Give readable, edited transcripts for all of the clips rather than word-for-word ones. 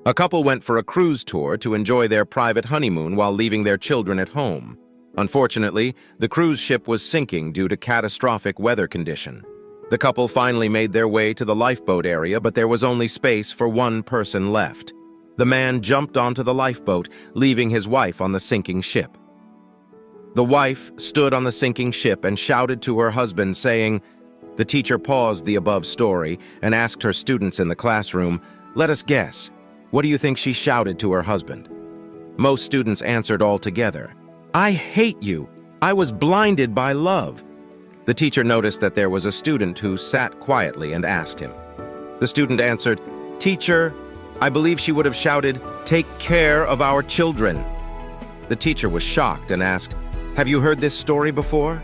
A couple went for a cruise tour to enjoy their private honeymoon while leaving their children at home. Unfortunately, the cruise ship was sinking due to catastrophic weather condition. The couple finally made their way to the lifeboat area, but there was only space for one person left. The man jumped onto the lifeboat, leaving his wife on the sinking ship. The wife stood on the sinking ship and shouted to her husband, saying, The teacher paused the above story and asked her students in the classroom, "Let us guess. What do you think she shouted to her husband?" Most students answered all together, "I hate you. I was blinded by love." The teacher noticed that there was a student who sat quietly and asked him. The student answered, "Teacher, I believe she would have shouted, 'Take care of our children.'" The teacher was shocked and asked, "Have you heard this story before?"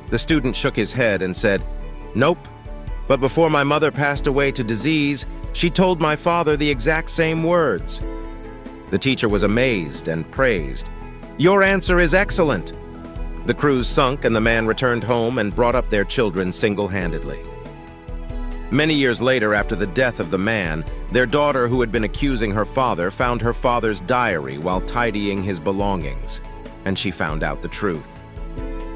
The student shook his head and said, "Nope, but before my mother passed away to disease, she told my father the exact same words." The teacher was amazed and praised. "Your answer is excellent." The cruise sunk and the man returned home and brought up their children single-handedly. Many years later, after the death of the man, their daughter, who had been accusing her father, found her father's diary while tidying his belongings, and she found out the truth.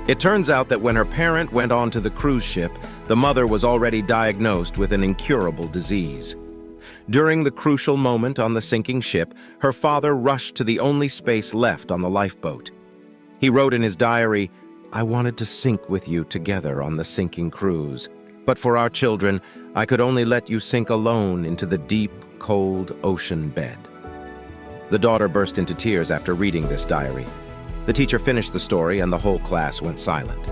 It turns out that when her parent went onto the cruise ship, the mother was already diagnosed with an incurable disease. During the crucial moment on the sinking ship, her father rushed to the only space left on the lifeboat. He wrote in his diary, "I wanted to sink with you together on the sinking cruise, but for our children, I could only let you sink alone into the deep, cold ocean bed." The daughter burst into tears after reading this diary. The teacher finished the story and the whole class went silent.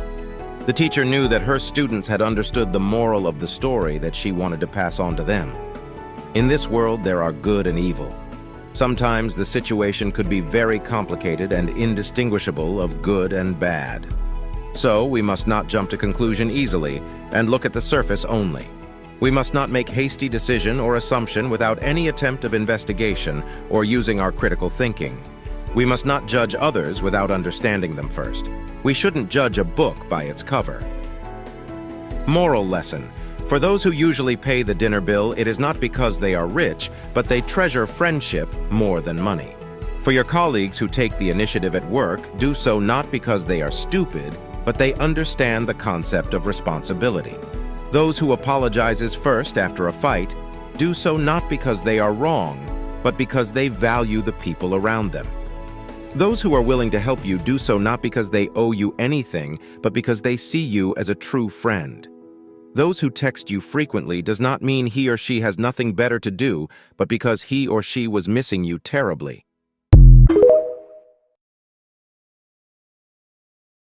The teacher knew that her students had understood the moral of the story that she wanted to pass on to them. In this world, there are good and evil. Sometimes the situation could be very complicated and indistinguishable of good and bad. So we must not jump to conclusion easily and look at the surface only. We must not make hasty decision or assumption without any attempt of investigation or using our critical thinking. We must not judge others without understanding them first. We shouldn't judge a book by its cover. Moral lesson. For those who usually pay the dinner bill, it is not because they are rich, but they treasure friendship more than money. For your colleagues who take the initiative at work, do so not because they are stupid, but they understand the concept of responsibility. Those who apologizes first after a fight, do so not because they are wrong, but because they value the people around them. Those who are willing to help you do so not because they owe you anything, but because they see you as a true friend. Those who text you frequently does not mean he or she has nothing better to do, but because he or she was missing you terribly.